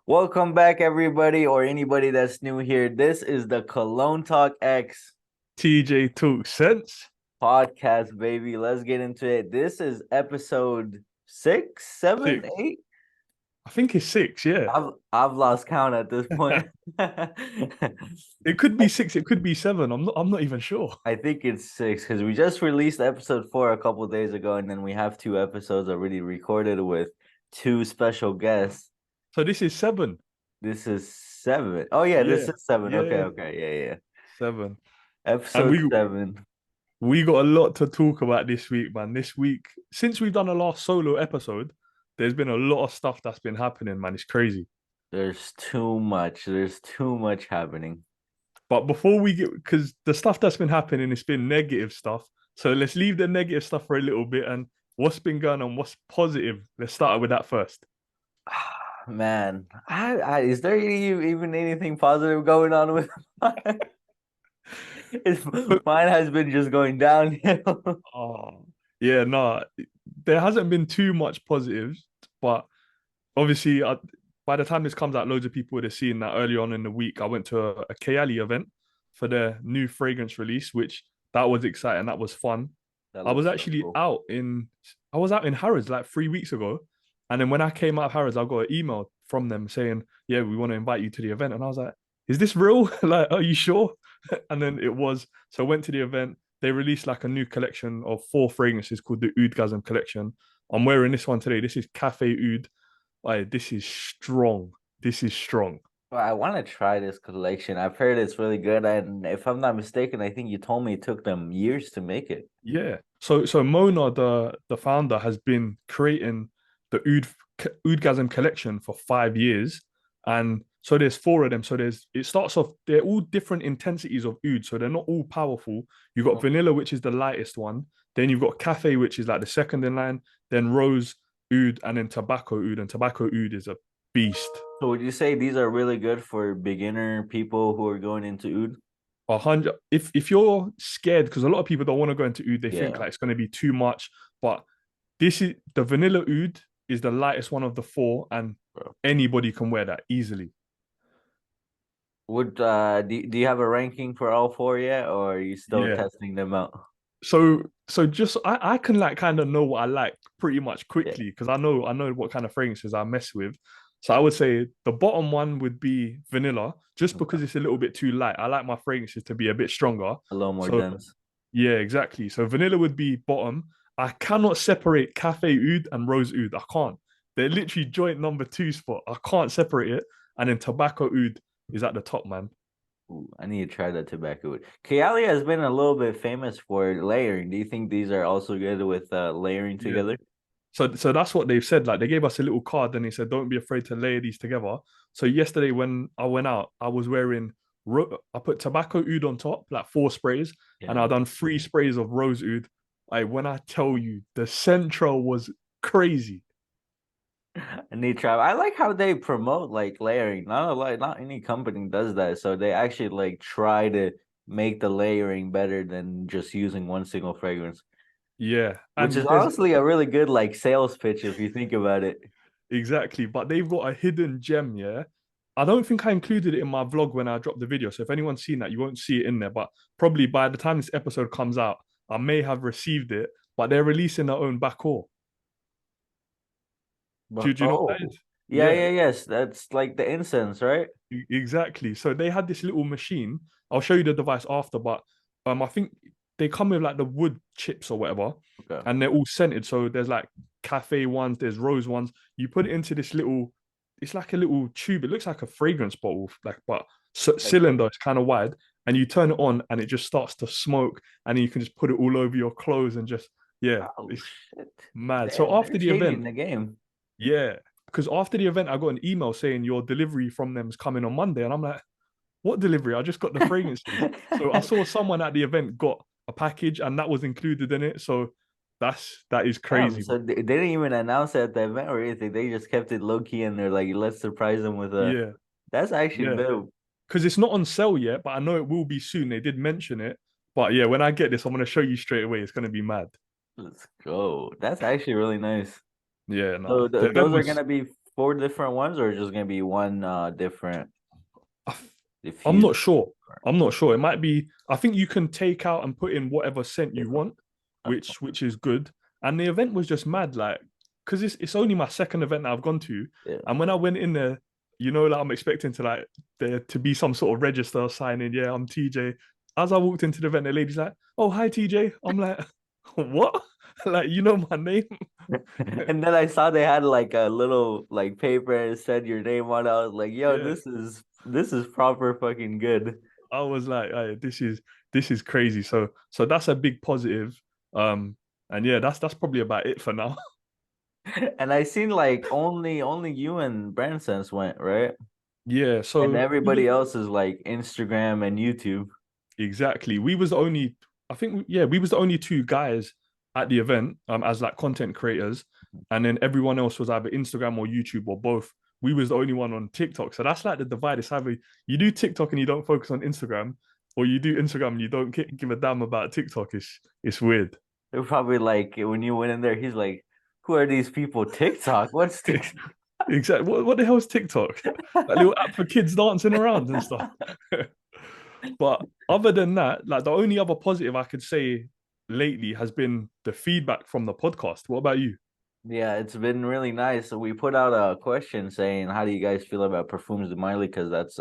Welcome back, everybody, or anybody that's new here. This is the Cologne Talk X TJ Talk Sense. podcast, baby. Let's get into it. This is episode six, seven, Six. eight. I think it's six, yeah. I've lost count at this point. It could be six, it could be seven. I'm not even sure. I think it's six because we just released episode four a couple days ago, and then we have two episodes already recorded with two special guests. So this is seven. This is seven. Oh yeah, this Yeah. is seven. Okay, Yeah. okay, yeah, yeah. Seven. And Episode we seven. we got a lot to talk about this week, man. This week, since we've done the last solo episode, there's been a lot of stuff that's been happening, man. It's crazy. There's too much. There's too much happening. But before we get, because the stuff that's been happening, it's been negative stuff. So let's leave the negative stuff for a little bit and what's been going on, what's positive. Let's start with that first. Man, is there even anything positive going on with mine? It's, mine has been just going downhill. Oh, yeah, no, there hasn't been too much positives, but obviously, by the time this comes out, loads of people would have seen that early on in the week. I went to a Kayali event for their new fragrance release, which that was exciting. That was fun. That I was looks so actually cool. out in Harrods like 3 weeks ago, and then when I came out of Harrods, I got an email from them saying, "Yeah, we want to invite you to the event," and I was like, "Is this real? Like, are you sure?" And then it was. So I went to the event. They released like a new collection of four fragrances called the Oudgasm collection. I'm wearing this one today. This is Cafe Oud. Like, this is strong. This is strong. Well, I want to try this collection. I've heard it's really good, and if I'm not mistaken, I think you told me it took them years to make it. Yeah. So Mona, the founder, has been creating the Oudgasm collection for 5 years, and so there's four of them. So it starts off. They're all different intensities of oud, so they're not all powerful. You've got vanilla, which is the lightest one. Then you've got cafe, which is like the second in line. Then rose oud, and then tobacco oud. And tobacco oud is a beast. So would you say these are really good for beginner people who are going into oud? 100. If you're scared, because a lot of people don't want to go into oud, they think Yeah. like it's going to be too much. But this is the vanilla oud is the lightest one of the four, and Bro. anybody can wear that easily. Do you have a ranking for all four yet, or are you still Yeah. testing them out? So just I can like kind of know what I like pretty much Yeah. quickly because I know what kind of fragrances I mess with. So I would say the bottom one would be vanilla, just because Okay. it's a little bit too light. I like my fragrances to be a bit stronger. A little more So dense. yeah, exactly. So vanilla would be bottom. I cannot separate cafe oud and rose oud. I can't. They're literally joint number two spot. I can't separate it. And then tobacco oud is at the top, man. Ooh, I need to try that tobacco wood. Kayali has been a little bit famous for layering. Do you think these are also good with layering Yeah. together? So that's what they've said. Like they gave us a little card and they said, don't be afraid to layer these together. So yesterday when I went out, I was wearing I put tobacco oud on top, like four sprays, and Yeah. I done three sprays of rose oud. Like when I tell you the central was crazy. I need to try. I like how they promote like layering. Not any company does that. So they actually like try to make the layering better than just using one single fragrance, Yeah. which is And there's honestly a really good like sales pitch if you think about it. exactly, but they've got a hidden gem, yeah. I don't think I included it in my vlog when I dropped the video. So if anyone's seen that, you won't see it in there. But probably by the time this episode comes out, I may have received it. But they're releasing their own backcourt. But Do you know what that oh, is? yeah, Yeah, yeah, yes. That's like the incense, right? exactly. So they had this little machine. I'll show you the device after, but I think they come with like the wood chips or whatever, Okay. and they're all scented. So there's like cafe ones, there's rose ones. You put it into this little, it's like a little tube. It looks like a fragrance bottle, like but Like, cylinder. It's kind of wide, and you turn it on, and it just starts to smoke, and then you can just put it all over your clothes and just yeah, oh it's shit. mad. So They're after the changing event, the game. yeah, because after the event, I got an email saying your delivery from them is coming on Monday, and I'm like, what delivery? I just got the fragrances. So I saw someone at the event got a package, and that was included in it. So that is Damn, crazy, so bro. they didn't even announce it at the event or anything. They just kept it low key and they're like, let's surprise them with a. Yeah, That's actually yeah. dope. Because it's not on sale yet, but I know it will be soon. They did mention it. But yeah, when I get this, I'm gonna show you straight away. It's gonna be mad. Let's go. That's actually really nice. Yeah, nah. So The event those are was gonna be four different ones, or just gonna be one different I, I'm diffuser? not sure. I'm not sure. It might be. I think you can take out and put in whatever scent you want, which is good. And the event was just mad, like because it's only my second event that I've gone to, Yeah. and when I went in there, like I'm expecting to like there to be some sort of register signing. Yeah, I'm TJ. As I walked into the event, the lady's like, "Oh, hi TJ." I'm like, "What?" Like you know my name? And then I saw they had like a little like paper and it said your name on it. I was like, yo, Yeah. this is proper fucking good. I was like, hey, this is crazy. So that's a big positive. And yeah, that's probably about it for now. And I seen like only you and Branson's went, right? Yeah, And so we was everybody else is like Instagram and YouTube. exactly. We was the only, I think, yeah, we was the only two guys at the event, as like content creators, and then everyone else was either Instagram or YouTube or both. We was the only one on TikTok, so that's like the divide. It's either you do TikTok and you don't focus on Instagram, or you do Instagram and you don't give a damn about TikTok. It's weird. They're probably like when you went in there, he's like, who are these people? TikTok? What's TikTok? Exactly. What the hell is TikTok? That little app for kids dancing around and stuff. But other than that, like the only other positive I could say lately has been the feedback from the podcast. What about you? Yeah, it's been really nice. So we put out a question saying, "How do you guys feel about Perfumes de Miley?" Because that's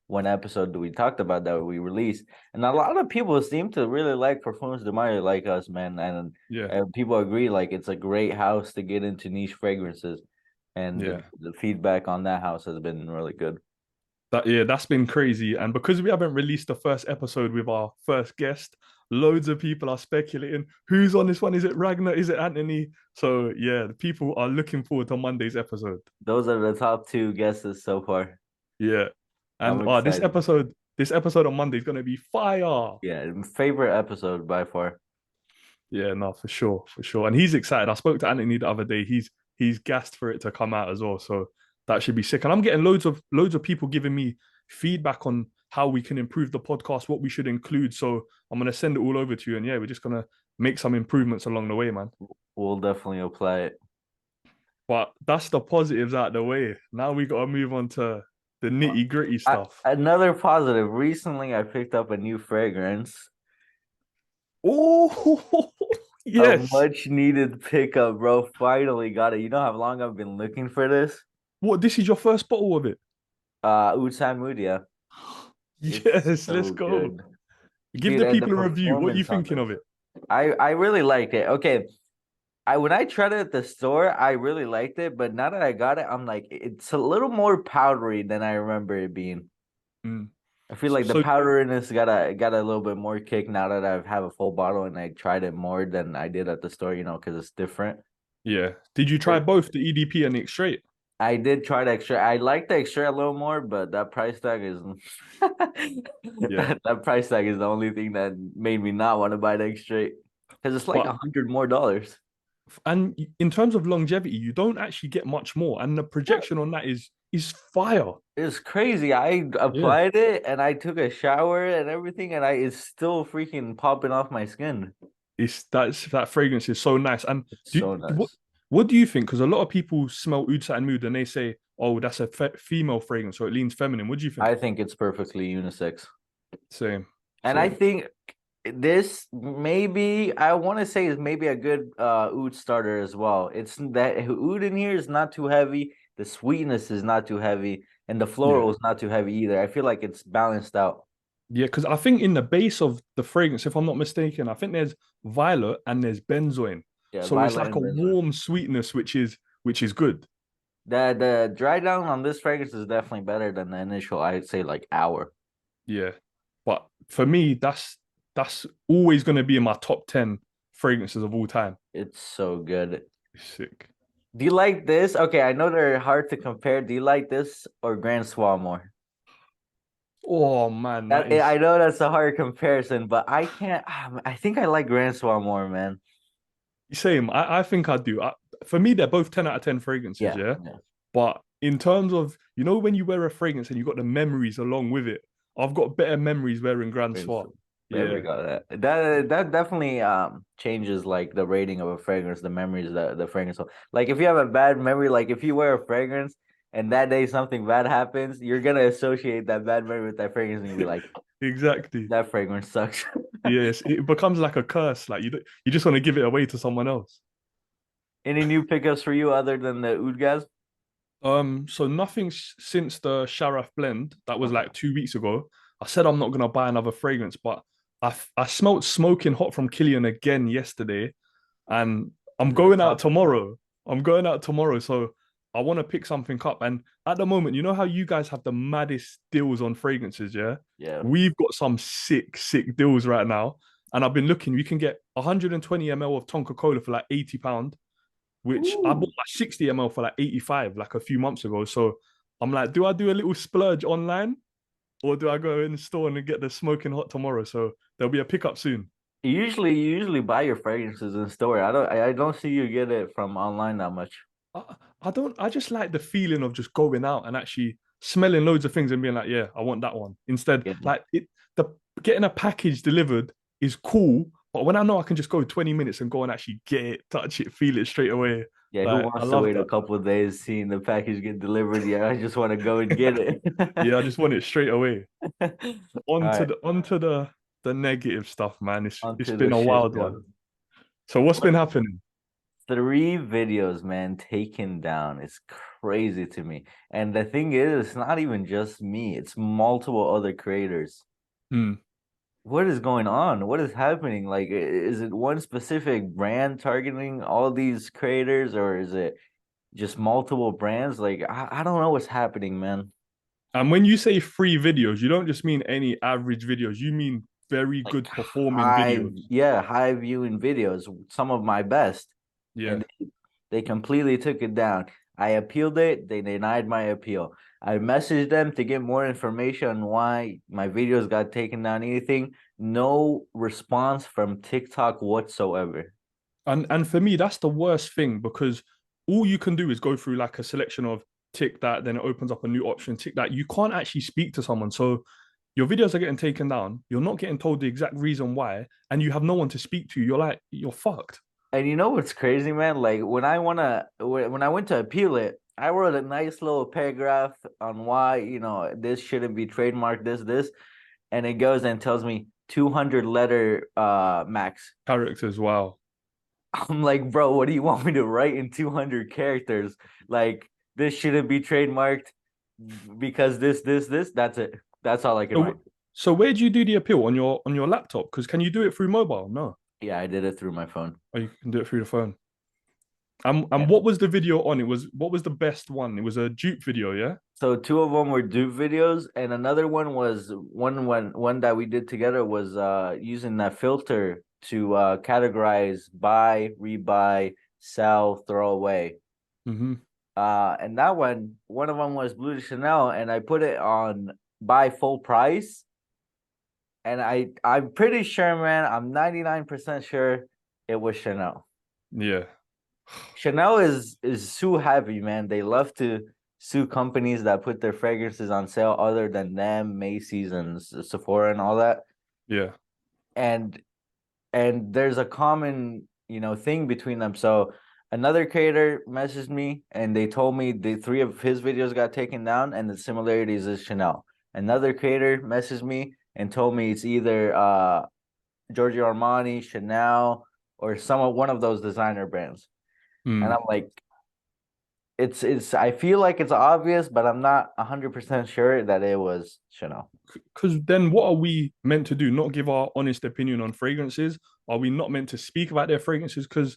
one episode that we talked about that we released, and a lot of people seem to really like Perfumes de Miley, like us, man. And Yeah, people agree like it's a great house to get into niche fragrances, and yeah. the feedback on that house has been really good. That's been crazy. And because we haven't released the first episode with our first guest, loads of people are speculating who's on this one. Is it Ragnar? Is it Anthony? So yeah, the people are looking forward to Monday's episode. Those are the top two guesses so far. Yeah. I'm And this excited. episode on Monday is gonna be fire. Yeah, favorite episode by far. Yeah, no, for sure, for sure. And he's excited. I spoke to Anthony the other day. He's gassed for it to come out as well. So that should be sick. And I'm getting loads of people giving me feedback on how we can improve the podcast, what we should include. So I'm gonna send it all over to you. And yeah, we're just gonna make some improvements along the way, man. We'll definitely apply it. But that's the positives out of the way. Now we gotta move on to the nitty gritty stuff. Another positive. Recently, I picked up a new fragrance. Oh A yes. much needed pickup, bro. Finally got it. You know how long I've been looking for this? What, this is your first bottle of it? Oud Mudia. It's Yes, let's so go. good. Give Dude, the and the people a review. What are you performance on thinking this. of it? I really liked it. Okay. I when I tried it at the store, I really liked it, but now that I got it, I'm like, it's a little more powdery than I remember it being. Mm. I feel So, like the so powderiness got a little bit more kick now that I have a full bottle and I tried it more than I did at the store, because it's different. yeah. Did you try It, both the EDP and the X straight? I did try the extra. I like the extra a little more, but that price tag is Yeah. that price tag is the only thing that made me not want to buy the extra because it's like But $100 more. and in terms of longevity, you don't actually get much more. And the projection on that is fire. It's crazy. I Yeah. applied it and I took a shower and everything, and it's still freaking popping off my skin. That fragrance is so nice. And It's do so what nice. what do you think? Because a lot of people smell Oud Satin Mood and they say, oh, that's a female fragrance, so it leans feminine. What do you think? I think it's perfectly unisex. Same, And I same. think this maybe I want to say is maybe a good oud starter as well. It's that oud in here is not too heavy, the sweetness is not too heavy, and the Yeah. floral is not too heavy either. I feel like it's balanced out. Yeah, because I think in the base of the fragrance, if I'm not mistaken, I think there's violet and there's benzoin. Yeah, So it's violet like a and benzoin. warm sweetness, which is good. The dry down on this fragrance is definitely better than the initial, I'd say like hour. Yeah. But for me, that's always going to be in my top 10 fragrances of all time. It's so good. Sick. Do you like this? Okay, I know they're hard to compare. Do you like this or Grand Soir more? Oh man, that That is I know that's a hard comparison, but I can't. I think I like Grand Soir more, man. same. I think I do. For me, they're both 10 out of 10 fragrances, Yeah, yeah. yeah. But in terms of, when you wear a fragrance and you got the memories along with it, I've got better memories wearing Grand Grand Soir. Soir. There we Yeah, go. That definitely changes like the rating of a fragrance, the memories that the fragrance. Like if you have a bad memory, like if you wear a fragrance and that day something bad happens, you're gonna associate that bad memory with that fragrance and you'll be like, exactly. that fragrance sucks. Yes, it becomes like a curse. Like you just want to give it away to someone else. Any new pickups for you other than the oud gas? So nothing since the Sharaf blend that was Okay. like 2 weeks ago. I said I'm not gonna buy another fragrance, but I smelled smoking hot from Killian again yesterday, and I'm Is it going out top? tomorrow. I'm going out tomorrow, so I want to pick something up. And at the moment, you know how you guys have the maddest deals on fragrances, yeah? Yeah. We've got some sick deals right now, and I've been looking. You can get 120 ml of Tonka Cola for like £80, which I bought Ooh. like 60 ml for like 85 like a few months ago. So I'm like, do I do a little splurge online or do I go in the store and get the smoking hot tomorrow? So there'll be a pickup soon. You usually buy your fragrances in store. I don't see you get it from online that much. I don't, I just like the feeling of just going out and actually smelling loads of things and being like, yeah, I want that one. Instead, Yeah. like the getting a package delivered is cool, but when I know I can just go 20 minutes and go and actually get it, touch it, feel it straight away, Yeah, who like I wants to love wait a that. couple of days seeing the package get delivered? Yeah, I just want to go and get it. Yeah, I just want it straight away. All right, Onto the negative stuff, man. It's onto the been a shit wild show. one. So what's been What happening? three videos, man, taken down. It's crazy to me. And the thing is, it's not even just me, it's multiple other creators. Hmm. What is going on? What is happening? Like, is it one specific brand targeting all these creators, or is it just multiple brands? Like, I don't know what's happening, man. And when you say free videos, you don't just mean any average videos. You mean very Like good performing videos. high viewing videos, some of my best. Yeah. And they completely took it down. I appealed it, they denied my appeal. I messaged them to get more information on why my videos got taken down, anything. No response from TikTok whatsoever. And for me, that's the worst thing because all you can do is go through like a selection of tick that, then it opens up a new option, tick that. You can't actually speak to someone. So your videos are getting taken down. You're not getting told the exact reason why, and you have no one to speak to. You're like, you're fucked. And you know what's crazy, man? Like when I went to appeal it, I wrote a nice little paragraph on why, this shouldn't be trademarked, this, and it goes and tells me 200 letter max. Characters, wow. I'm like, bro, what do you want me to write in 200 characters? Like, this shouldn't be trademarked because this. That's it. That's all I can write. So, so where do you do the appeal on your laptop? Because can you do it through mobile? No. Yeah, I did it through my phone. Or you can do it through the phone. Yeah. And what was the video on? It was what was the best one? It was a dupe video, yeah? So two of them were dupe videos, and another one was one that we did together was using that filter to categorize buy, rebuy, sell, throw away. Mm-hmm. And that one of them was Blue de Chanel, and I put it on buy full price. And I'm pretty sure, man, I'm 99% sure it was Chanel. Yeah. Chanel is sue heavy, man. They love to sue companies that put their fragrances on sale other than them, Macy's and Sephora and all that. Yeah. And there's a common, thing between them. So another creator messaged me and they told me the three of his videos got taken down and the similarities is Chanel. Another creator messaged me and told me it's either Giorgio Armani, Chanel, or one of those designer brands. And Mm. I'm like, it's I feel like it's obvious, but I'm not 100% sure that it was Chanel. Because then what are we meant to do? Not give our honest opinion on fragrances? Are we not meant to speak about their fragrances? Because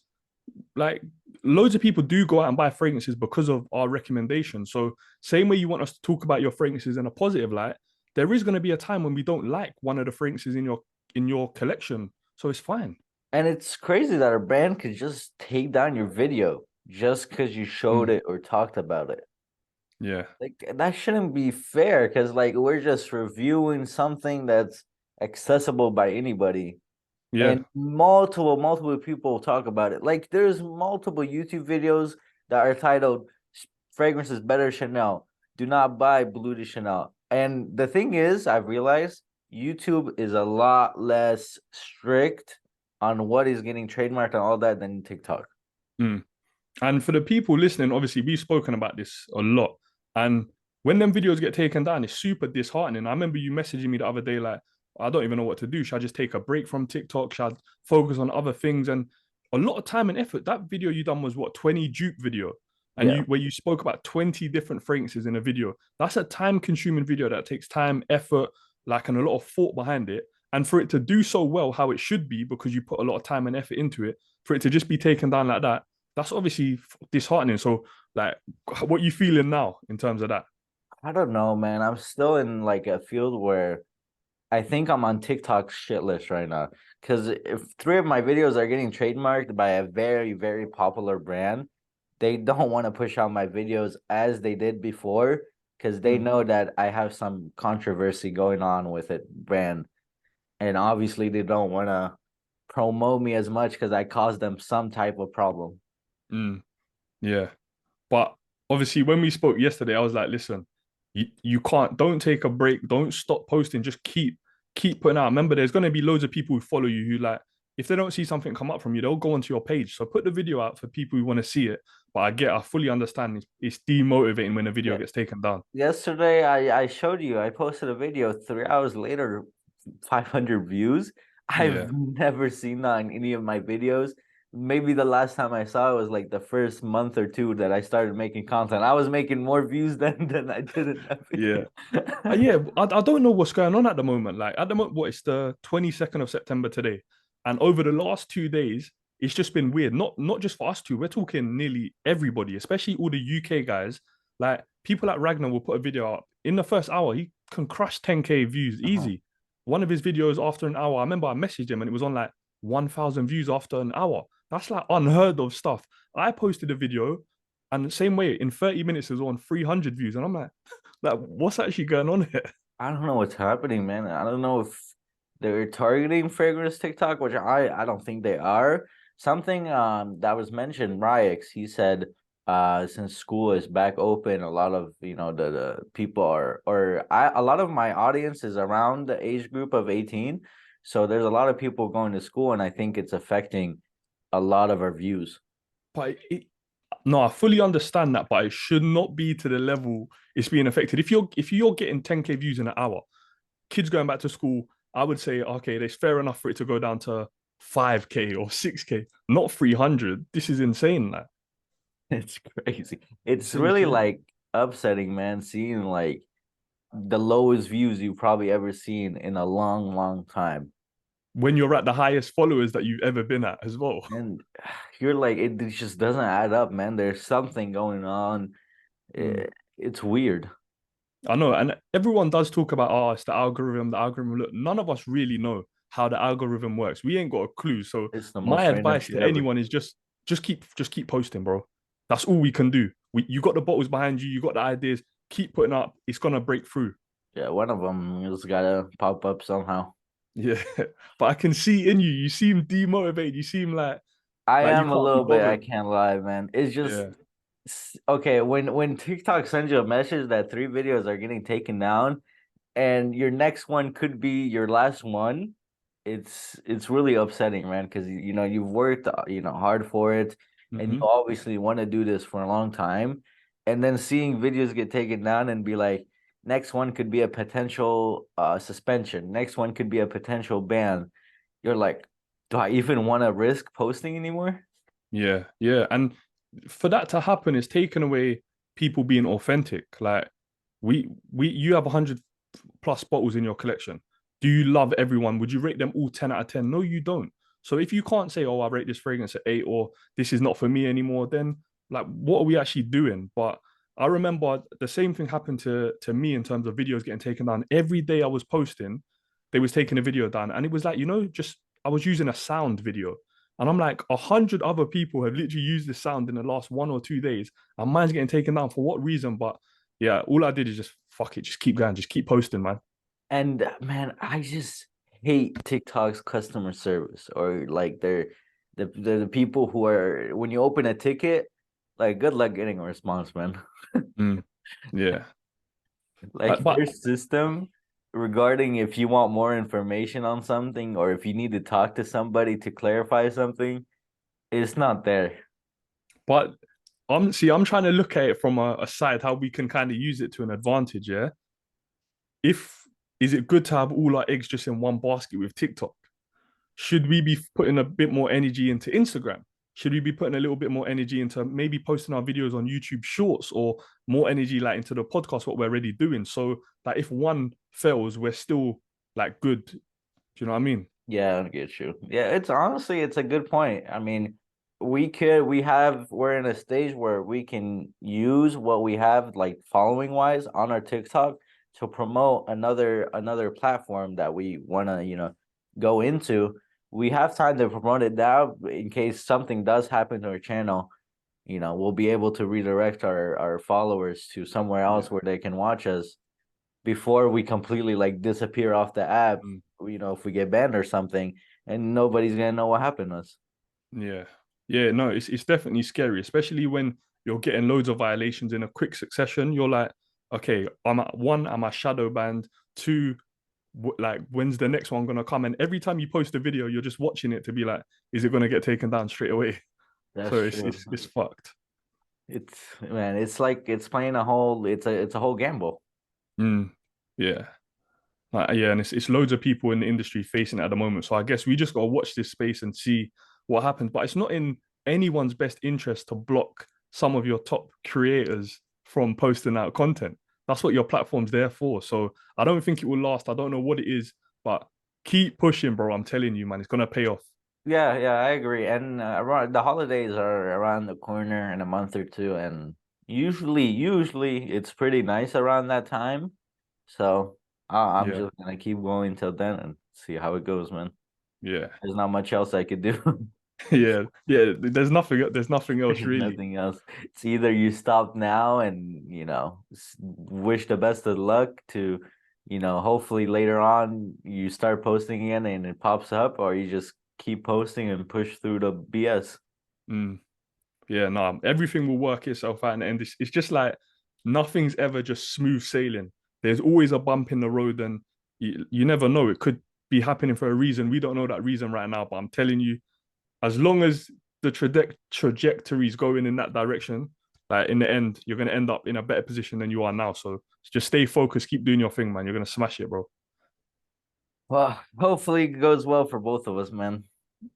like loads of people do go out and buy fragrances because of our recommendations. So same way you want us to talk about your fragrances in a positive light, there is going to be a time when we don't like one of the fragrances in your collection. So it's fine. And it's crazy that a brand could just take down your video just because you showed Mm. it or talked about it. Yeah. Like that shouldn't be fair because like we're just reviewing something that's accessible by anybody. Yeah. And multiple people talk about it. Like there's multiple YouTube videos that are titled "Fragrance is better Chanel." Do not buy Blue de Chanel. And the thing is, I've realized YouTube is a lot less strict on what is getting trademarked and all that than TikTok. Mm. And for the people listening, obviously we've spoken about this a lot. And when them videos get taken down, it's super disheartening. I remember you messaging me the other day, like, I don't even know what to do. Should I just take a break from TikTok? Should I focus on other things? And a lot of time and effort. That video you done was what, 20 dupe video. And Yeah. you where you spoke about 20 different fragrances in a video. That's a time-consuming video that takes time, effort, like and a lot of thought behind it. And for it to do so well how it should be, because you put a lot of time and effort into it, for it to just be taken down like that, that's obviously disheartening. So, like, what you feeling now in terms of that? I don't know, man. I'm still in like a field where I think I'm on TikTok's shit list right now. Because if three of my videos are getting trademarked by a very, very popular brand, they don't want to push out my videos as they did before because they Mm, know that I have some controversy going on with it brand. And obviously they don't want to promote me as much because I caused them some type of problem. mm, yeah. But obviously, when we spoke yesterday, I was like, listen, you can't, don't take a break, don't stop posting, just keep putting out. Remember, there's gonna be loads of people who follow you who like, if they don't see something come up from you, they'll go onto your page. So put the video out for people who want to see it. But I fully understand it's demotivating when a video Yeah. gets taken down. Yesterday I showed you I posted a video 3 hours later, 500 views. I've Yeah. never seen that in any of my videos. Maybe the last time I saw it was like the first month or two that I started making content. I was making more views than I did in that Yeah. video. Yeah, I don't know what's going on at the moment. Like at the moment, what it's the 22nd of September today, and over the last 2 days, it's just been weird. Not just for us two. We're talking nearly everybody, especially all the UK guys. Like people like Ragnar will put a video up in the first hour. He can crush 10K views Uh-huh. easy. One of his videos after an hour, I remember I messaged him and it was on like 1,000 views after an hour. That's like unheard of stuff. I posted a video, and the same way in 30 minutes it was on 300 views, and I'm like, what's actually going on here? I don't know what's happening, man. I don't know if they're targeting fragrance TikTok, which I don't think they are. Something that was mentioned, Ryix, he said since school is back open, a lot of the people are a lot of my audience is around the age group of 18. So there's a lot of people going to school, and I think it's affecting a lot of our views. But no, I fully understand that, but it should not be to the level it's being affected. If you're getting 10K views in an hour, kids going back to school, I would say okay, it's fair enough for it to go down to 5K or 6K, not 300. This is insane. Like It's crazy. It's it's really insane. like upsetting, man, seeing like the lowest views you've probably ever seen in a long, long time. When you're at the highest followers that you've ever been at as well. And you're like, it just doesn't add up, man. There's something going on. Mm. It's weird. I know, and everyone does talk about oh, it's the algorithm, the algorithm. Look, none of us really know how the algorithm works. We ain't got a clue. So It's the my most random advice shit to ever. anyone is just keep posting, bro. That's all we can do. You got the bottles behind you, you got the ideas. Keep putting up. It's gonna break through. Yeah, one of them just gotta pop up somehow. Yeah, but I can see in you. You seem demotivated. You seem I like you am a can't be little bit, I bothered. can't lie, man. It's just Yeah, okay, when TikTok sends you a message that three videos are getting taken down, and your next one could be your last one, it's really upsetting, man, because you've worked hard for it, and you hmm, obviously want to do this for a long time, and then seeing videos get taken down and be like, next one could be a potential suspension, next one could be a potential ban. You're like, do I even want to risk posting anymore? yeah, yeah. And for that to happen, it's taken away people being authentic. Like you have 100+ bottles in your collection. Do you love everyone? Would you rate them all 10 out of 10? No, you don't. So if you can't say, oh, I rate this fragrance at 8 or this is not for me anymore, then like what are we actually doing? But I remember the same thing happened to me in terms of videos getting taken down. Every day I was posting, they was taking a video down. And it was like, just I was using a sound video. And I'm like, 100 other people have literally used this sound in the last 1 or 2 days. And mine's getting taken down for what reason? But yeah, all I did is just fuck it, just keep going, just keep posting, man. And man, I just hate TikTok's customer service, or like they're the people who are, when you open a ticket, like good luck getting a response, man. Mm, yeah, Like but their system. regarding if you want more information on something or if you need to talk to somebody to clarify something, it's not there. But I'm trying to look at it from a side how we can kind of use it to an advantage. Yeah, if is it good to have all our eggs just in one basket with TikTok? Should we be putting a bit more energy into Instagram? Should we be putting a little bit more energy into maybe posting our videos on YouTube Shorts, or more energy like into the podcast, what we're already doing, so that if one fails, we're still like good. Do you know what I mean? Yeah, I get you. Yeah, it's honestly it's a good point. I mean, we're in a stage where we can use what we have like following wise on our TikTok to promote another platform that we want to, go into. We have time to promote it now in case something does happen to our channel. We'll be able to redirect our followers to somewhere else Yeah. where they can watch us before we completely like disappear off the app, Mm. if we get banned or something, and nobody's gonna know what happened to us. Yeah. Yeah, no, it's definitely scary, especially when you're getting loads of violations in a quick succession. You're like, okay, I'm at one, I'm a shadow banned. Two, like when's the next one gonna come? And every time you post a video, you're just watching it to be like, is it gonna get taken down straight away? That's So it's true. it's it's fucked. It's man, it's like it's playing a whole it's a whole gamble. Mm, yeah. Yeah, and it's loads of people in the industry facing it at the moment. So I guess we just gotta watch this space and see what happens. But it's not in anyone's best interest to block some of your top creators from posting out content. That's what your platform's there for. So I don't think it will last. I don't know what it is, but keep pushing, bro. I'm telling you, man, it's gonna pay off. Yeah, yeah, I agree. And around the holidays are around the corner in a month or two, and usually it's pretty nice around that time. So I'm Yeah, just gonna keep going till then and see how it goes, man. yeah, There's not much else I could do. yeah, yeah. There's nothing else There's really. nothing else. It's either you stop now and, wish the best of luck to, hopefully later on you start posting again and it pops up, or you just keep posting and push through the BS. Mm. Yeah, no, everything will work itself out, and it's just like nothing's ever just smooth sailing. There's always a bump in the road, and you never know. It could be happening for a reason. We don't know that reason right now, but I'm telling you, as long as the trajectory is going in that direction, like in the end, you're gonna end up in a better position than you are now. So just stay focused, keep doing your thing, man. You're gonna smash it, bro. Well, hopefully it goes well for both of us, man.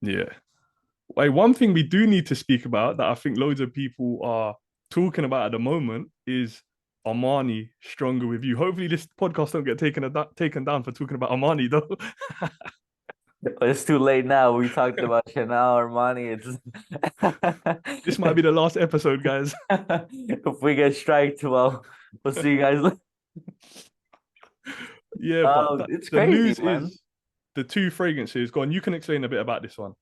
Yeah. Like one thing we do need to speak about that I think loads of people are talking about at the moment is Armani stronger with you. Hopefully, this podcast don't get taken down for talking about Armani though. It's too late now. We talked about Chanel, Armani. This might be the last episode, guys. If we get striked, well, we'll see you guys later. Yeah, but It's the crazy, news man. is the two fragrances. Go on, you can explain a bit about this one.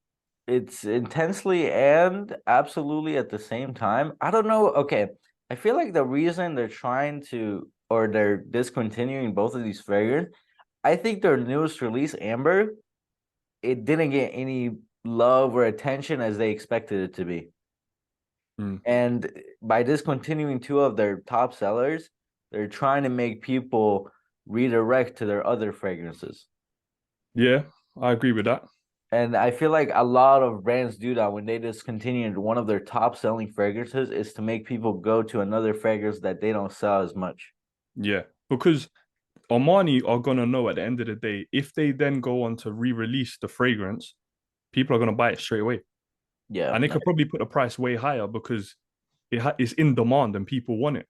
It's intensely and absolutely at the same time. I don't know. Okay. I feel like the reason they're trying to or they're discontinuing both of these fragrances, I think their newest release, Amber, it didn't get any love or attention as they expected it to be. Mm. And by discontinuing two of their top sellers, they're trying to make people redirect to their other fragrances. Yeah, I agree with that. And I feel like a lot of brands do that when they discontinued one of their top selling fragrances is to make people go to another fragrance that they don't sell as much. Yeah, because Armani are gonna know at the end of the day if they then go on to re-release the fragrance, people are gonna buy it straight away. Yeah, And they no, could probably put the price way higher because it's in demand and people want it.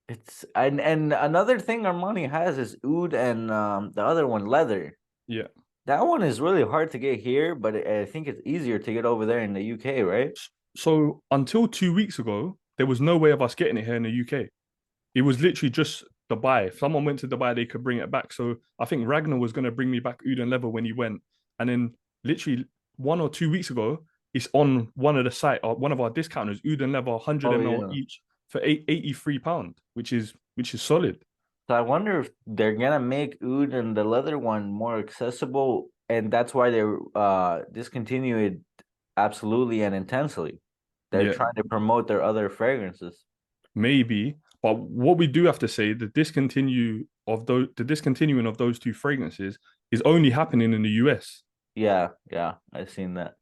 it's and another thing Armani has is oud and the other one leather. Yeah. That one is really hard to get here, but I think it's easier to get over there in the UK, right? So until 2 weeks ago, there was no way of us getting it here in the UK. It was literally just Dubai. If someone went to Dubai, they could bring it back. So I think Ragnar was going to bring me back Oud and Leather when he went. And then literally 1 or 2 weeks ago, it's on one of the site, one of our discounters, Oud and Leather, 100 Oh ml yeah. each for £83, which is solid. So I wonder if they're gonna make oud and the leather one more accessible, and that's why they're discontinue it absolutely and intensely. They're Yeah, trying to promote their other fragrances. maybe. But what we do have to say, the discontinuing of those two fragrances is only happening in the US. Yeah, yeah, I've seen that.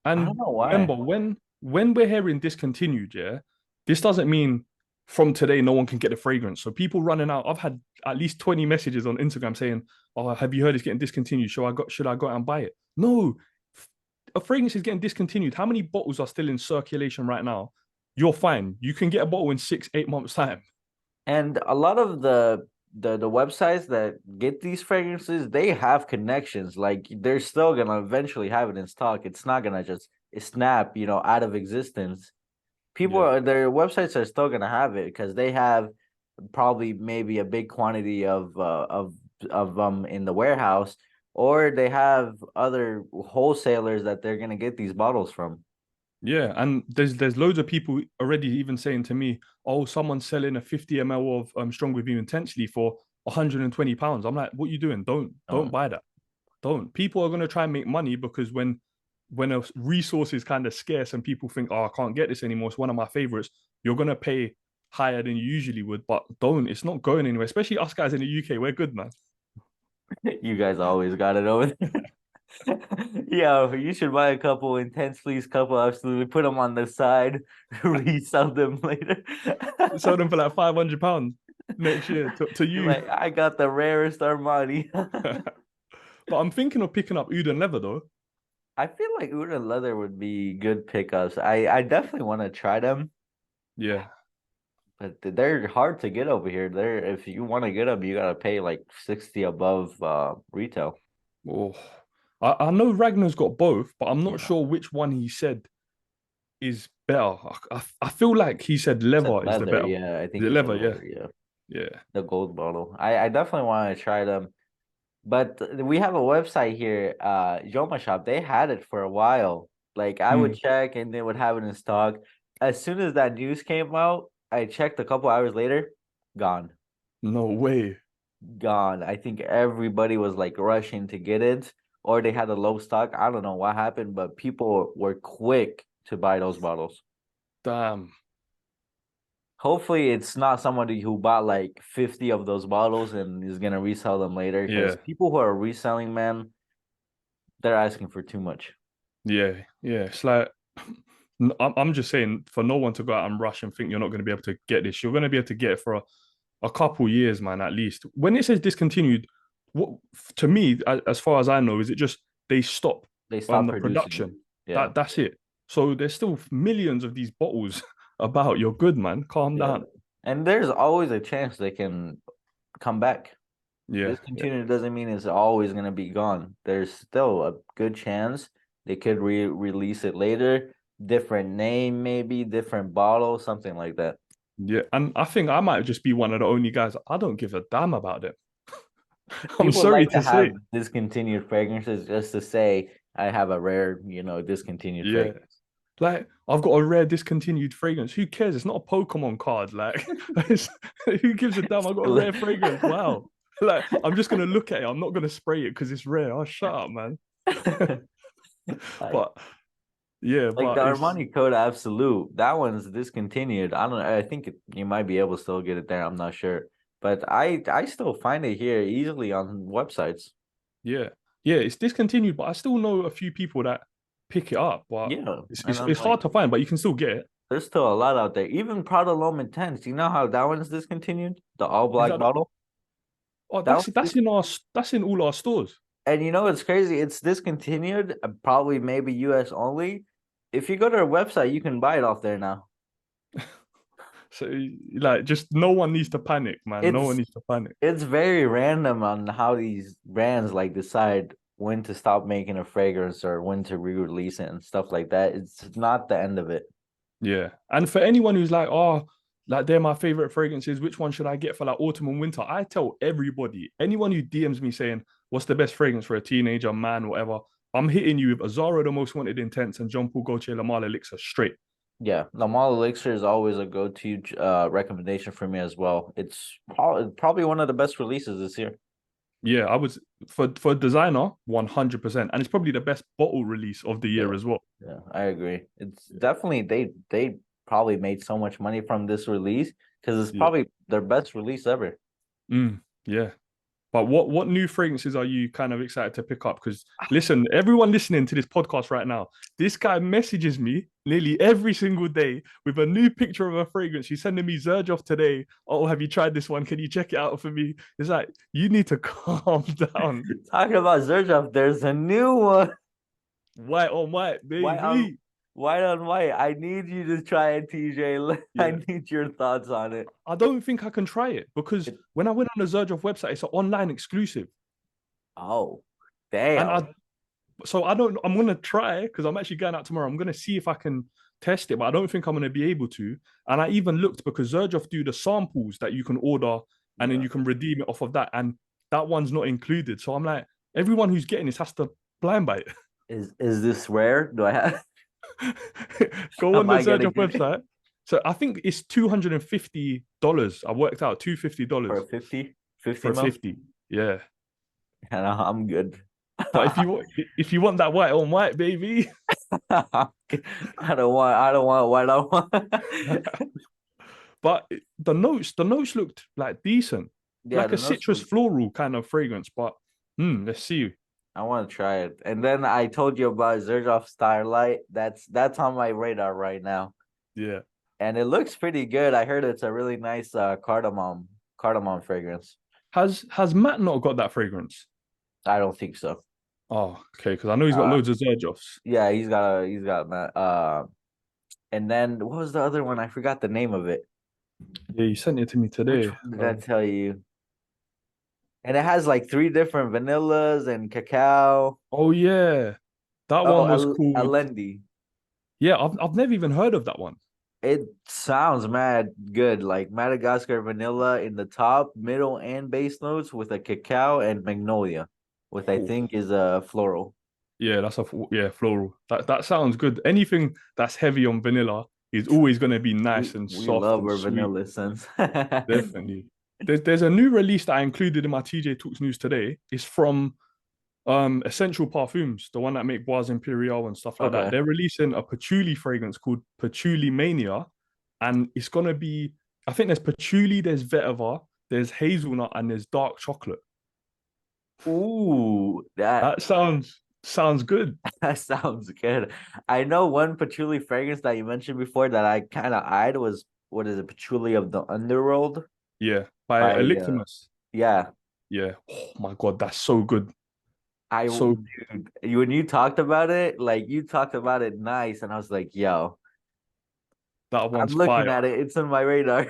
I don't And know remember, why. when we're hearing discontinued, yeah, this doesn't mean from today no one can get the fragrance. So people running out, I've had at least 20 messages on Instagram saying, "Oh, have you heard it's getting discontinued? Should I go out and buy it?" No, a fragrance is getting discontinued. How many bottles are still in circulation right now? You're fine. You can get a bottle in 6, 8 months time. And a lot of the websites that get these fragrances, they have connections. Like they're still gonna eventually have it in stock. It's not gonna just snap, out of existence. Yeah. Their websites are still gonna have it because they have probably maybe a big quantity of in the warehouse, or they have other wholesalers that they're gonna get these bottles from. Yeah, and there's loads of people already even saying to me, "Oh, someone's selling a 50 ml of strong with you intensely for 120 pounds." I'm like, "What are you doing? Don't Oh, buy that. Don't." People are gonna try and make money because when a resource is kind of scarce and people think, "Oh, I can't get this anymore. It's one of my favorites." You're gonna pay higher than you usually would, but don't. It's not going anywhere. Especially us guys in the UK. We're good, man. you guys always got it over there. Yeah, you should buy a couple intense fleece, couple absolutely put them on the side, resell them later. Sell them for like 500 pounds next year to You're you. like, I got the rarest Armani. But I'm thinking of picking up Oud and Leather though. I feel like Oud and Leather would be good pickups. I definitely want to try them, Yeah. but they're hard to get over here. They're if you want to get them, you gotta pay like 60 above retail. Oh, I know Ragnar's got both, but I'm not Yeah. sure which one he said is better. I feel like he said Said leather is the leather, better one. yeah. I Is think it he said leather? Yeah. leather, yeah. Yeah. The gold bottle. I definitely want to try them. But we have a website here, Joma Shop. They had it for a while. Like I would Hmm. check and they would have it in stock. As soon as that news came out, I checked a couple hours later, gone. No way. Gone. I think everybody was like rushing to get it, or they had a low stock. I don't know what happened, but people were quick to buy those bottles. Damn. Hopefully, it's not somebody who bought like 50 of those bottles and is gonna resell them later. Because Yeah. people who are reselling, man, they're asking for too much. Yeah. Yeah. It's like I'm just saying for no one to go out and rush and think you're not going to be able to get this. You're going to be able to get it for a couple years, man, at least. When it says discontinued, what to me, as far as I know, is it just they stop They stop the producing it. production. Yeah, That's it. So there's still millions of these bottles about. You're good, man. Calm yeah. down. And there's always a chance they can come back. Yeah, yeah, Discontinued doesn't mean it's always gonna be gone. There's still a good chance they could release it later, different name, maybe different bottle, something like that. yeah. And I think I might just be one of the only guys. I don't give a damn about them. I'm People sorry like to to say. have discontinued fragrances just to say I have a rare, discontinued Yeah. fragrance. Like, I've got a rare discontinued fragrance. Who cares? It's not a Pokemon card. Like, who gives a damn? I've got a rare fragrance. Wow. Like, I'm just gonna look at it. I'm not gonna spray it because it's rare. Oh, shut up, man. like But yeah, like the but it's Armani Code Absolute, that one's discontinued. I don't know. I think you might be able to still get it there. I'm not sure, but I still find it here easily on websites. yeah, yeah, it's discontinued. But I still know a few people that pick it up. But Yeah, it's and it's, I'm it's like, hard to find, but you can still get it. there's still a lot out there. Even Prada L'Homme Intense. You know how that one's discontinued? The all Is black that bottle. oh That that's one's that's in all our stores. And it's crazy. It's discontinued, probably maybe US only. If you go to their website, you can buy it off there now. So like, just no one needs to panic, man. No one It's needs to panic. it's very random on how these brands like decide when to stop making a fragrance or when to re-release it and stuff like that. It's not the end of it. Yeah. And for anyone who's like, oh, like they're my favorite fragrances, which one should I get for like autumn and winter? I tell everybody, anyone who DMs me saying, what's the best fragrance for a teenager, man, whatever, I'm hitting you with Azara, the most wanted intense, and Jean Paul Gaultier Lamar Elixir straight. Yeah, the Mall Elixir is always a go-to recommendation for me as well. It's probably one of the best releases this year. Yeah, I was for designer, 100%. And it's probably the best bottle release of the Yeah, year as well. yeah, I agree. It's definitely they probably made so much money from this release because it's Yeah. probably their best release ever. Yeah. But what new fragrances are you kind of excited to pick up? Because listen, everyone listening to this podcast right now, this guy messages me nearly every single day with a new picture of a fragrance. He's sending me Zerjoff today. Oh, have you tried this one? Can you check it out for me? It's like you need to calm down. Talking about Zerjoff, there's a new one. White on white, White on baby. white on white. I need you to try it, TJ. I Yeah. need your thoughts on it. I don't think I can try it because It when I went on the Zerjoff website, it's an online exclusive. oh, And damn. I don't, I'm gonna try because I'm actually going out tomorrow. I'm gonna see if I can test it, but I don't think I'm gonna be able to. And I even looked because Zerjoff do the samples that you can order and then Yeah. you can redeem it off of that. And that one's not included. So I'm like, everyone who's getting this has to blind buy Is this rare? Do I have it. Go on am the I gonna Zerjoff get it website. So I think it's $250. I worked out for $250 a 50 for a mil? 50. Yeah. And I'm good. But if you want that white on white, baby. I don't want white. I want. But the notes looked like decent, Yeah, like the a nose citrus look. floral kind of fragrance. But let's see. I want to try it. And then I told you about Zerjoff Starlight. That's on my radar right now. Yeah. And it looks pretty good. I heard it's a really nice cardamom fragrance. Has Matt not got that fragrance? I don't think so. Oh, okay, because I know he's got Uh loads of Zerjoffs. yeah, he's got that. And then what was the other one? I forgot the name of it. Yeah, you sent it to me Which today. one did I tell you? And it has like three different vanillas and cacao. Oh yeah, that Oh, one was called. Alendi. Yeah, I've never even heard of that one. It sounds mad good. Like Madagascar vanilla in the top, middle, and base notes with a cacao and magnolia, with I Oh, think is a floral. yeah, yeah floral. That sounds good. Anything that's heavy on vanilla is always going to be nice and We soft love and our sweet. vanilla scents. Definitely. There's a new release that I included in my TJ Talks news today. It's from Essential Perfumes, the one that make Bois Imperial and stuff like that. Okay. They're releasing a patchouli fragrance called Patchouli Mania, and it's gonna be. I think there's patchouli, there's vetiver, there's hazelnut, and there's dark chocolate. Ooh, that That sounds good. that sounds good. I know one patchouli fragrance that you mentioned before that I kind of eyed was what is it, patchouli of the underworld Yeah, by by Elictimus. yeah. Yeah. Oh my god, that's so good. I So dude, when you talked about it, like you talked about it nice, and I was like, yo, that I'm one's looking fire. at it. It's on my radar.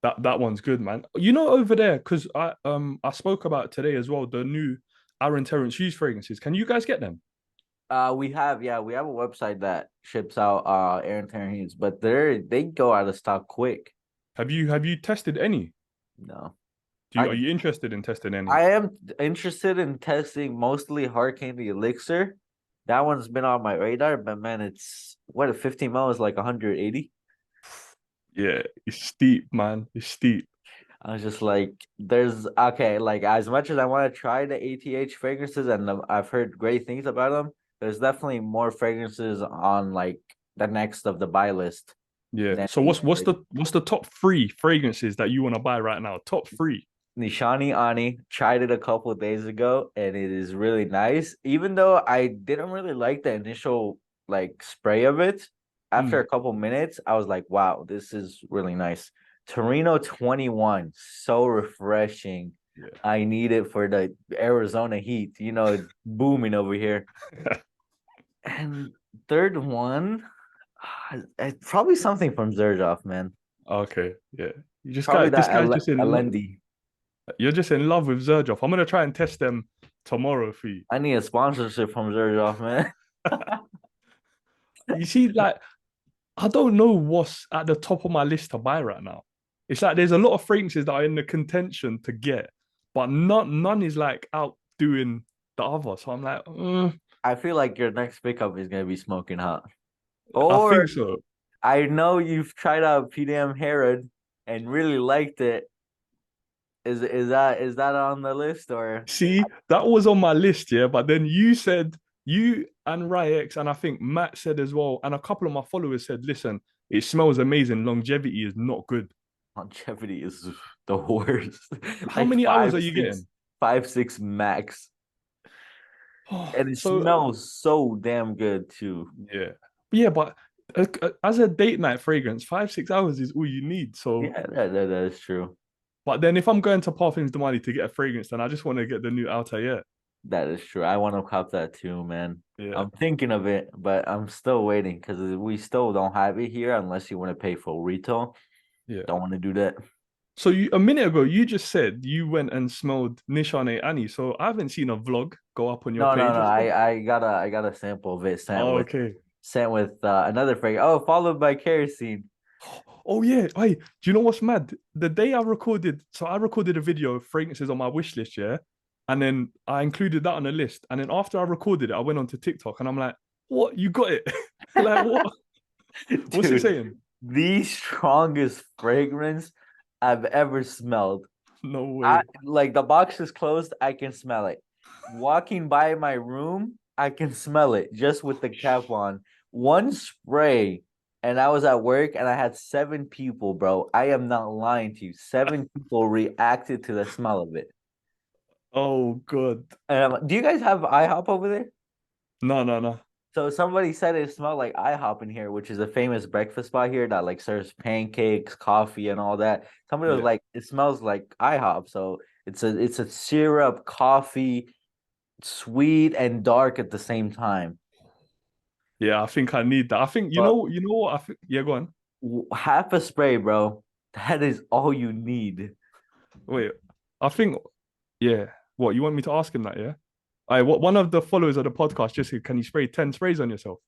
That one's good, man. You know, over there, because I spoke about today as well, the new Aaron Terrence Hughes fragrances. Can you guys get them? We have a website that ships out Aaron Tarantino's, but they go out of stock quick. Have you tested any? No. Are I you interested in testing any? I am interested in testing mostly Hurricane the Elixir. That one's been on my radar, but man, it's what a 15 mil is like 180. Yeah, it's steep, man. It's steep. I was just like, there's okay, like as much as I want to try the ATH fragrances and I've heard great things about them, there's definitely more fragrances on like the next of the buy list Yeah. than So these. what's the top three fragrances that you want to buy right now? Top three. Nishani Ani tried it a couple of days ago and it is really nice. Even though I didn't really like the initial like spray of it, after Mm, a couple minutes, I was like, wow, this is really nice. Torino 21, so refreshing. yeah. I need it for the Arizona heat, it's booming over here. And third one, it's probably something from Zerjoff, man. Okay. Yeah. You just Probably got this that guy's just in love. Alendi. You're just in love with Zerjoff. I'm gonna try and test them tomorrow for you. I need a sponsorship from Zerjoff, man. You see, like I don't know what's at the top of my list to buy right now. It's like there's a lot of fragrances that are in the contention to get, but none is like outdoing the other. So I'm like, I feel like your next pickup is gonna be smoking hot. I Or think so. I know you've tried out PDM Herod and really liked it. Is that on the list or See, that was on my list, yeah. But then you said you and Ryex, and I think Matt said as well, and a couple of my followers said, listen, it smells amazing. Longevity is not good. Longevity is the worst. How Like many hours five, are you six, getting? 5, 6 max. Oh, And it so smells so damn good too. yeah, but as a date night fragrance, 5 6 hours is all you need. So, Yeah, that is true. but then if I'm going to Parfums de Mali to get a fragrance, then I just want to get the new Altair. That is true. I want to cop that too, man. Yeah, I'm thinking of it, but I'm still waiting because we still don't have it here unless you want to pay for retail. yeah. Don't want to do that. So a minute ago, you just said you went and smelled Nishane Annie. So I haven't seen a vlog go up on your No, no, page. no. Is it? I got a sample of it Oh, okay. sent with another fragrance. Oh, followed by kerosene. Oh yeah. Hey, do you know what's mad? The day I recorded, so I recorded a video of fragrances on my wish list, yeah. And then I included that on the list. And then after I recorded it, I went onto TikTok and I'm like, what? You got it? Like what? What's it Dude, saying? the strongest fragrance I've ever smelled. No I way. like the box is closed, I can smell it. Walking by my room, I can smell it just with the cap on. One spray, and I was at work and I had 7 people, bro. I am not lying to you. 7 people reacted to the smell of it. Oh god. Do you guys have IHOP over there? No, no, no. So somebody said it smelled like IHOP in here, which is a famous breakfast spot here that like serves pancakes, coffee, and all that. Somebody was Yeah. like, it smells like IHOP. So it's a syrup, coffee, sweet and dark at the same time. Yeah, I think I need that. I think But you know what? I think yeah, go on. half a spray, bro. That is all you need. Wait, I think yeah. What you want me to ask him that? Yeah. I what one of the followers of the podcast just said, can you spray 10 sprays on yourself?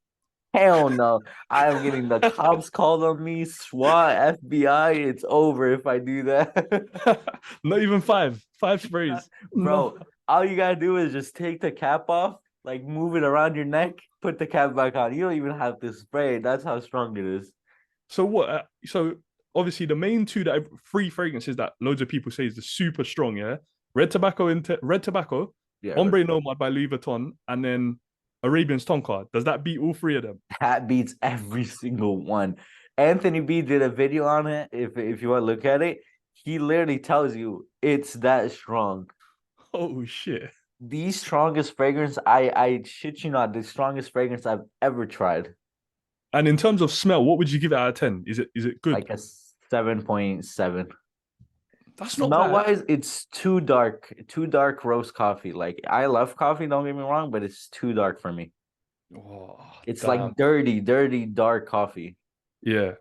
Hell no. I am getting the cops called on me, SWAT, FBI. It's over if I do that. Not even five. 5 sprays. No. Bro, all you gotta do is just take the cap off, like move it around your neck, put the cap back on. You don't even have to spray. That's how strong it is. So what? So obviously the main two that three fragrances that loads of people say is the super strong. Yeah. Red tobacco, Yeah, Ombre Nomad by Louis Vuitton, and then Arabian's Tonka. Does that beat all three of them? that beats every single one. Anthony B did a video on it. If you want to look at it, he literally tells you it's that strong. Oh shit. The strongest fragrance, I shit you not, the strongest fragrance I've ever tried. And in terms of smell, what would you give it out of 10? Is it good? Like a 7.7. That's not Smell bad. wise, it's too dark roast coffee. Like I love coffee, don't get me wrong, but it's too dark for me. Oh, It's like damn. dirty, dirty, dark coffee. Yeah.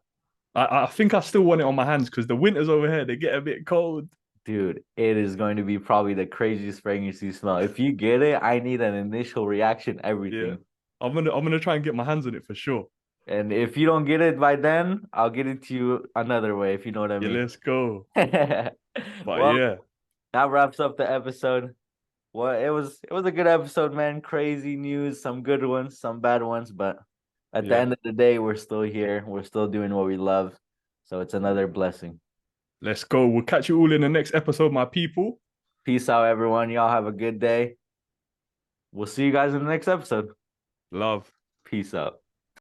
I think I still want it on my hands because the winters over here, they get a bit cold. Dude, it is going to be probably the craziest fragrance you smell. If you get it, I need an initial reaction, Yeah. everything. I'm gonna try and get my hands on it for sure. And if you don't get it by then, I'll get it to you another way, if you know what I Yeah, mean. let's go. But Well, yeah, that wraps up the episode. Well, it was a good episode, man. Crazy news, some good ones, some bad ones, but at the yeah. end of the day, we're still here. We're still doing what we love. So it's another blessing. Let's go. We'll catch you all in the next episode, my people. Peace out, everyone. Y'all have a good day. We'll see you guys in the next episode. Love. Peace out.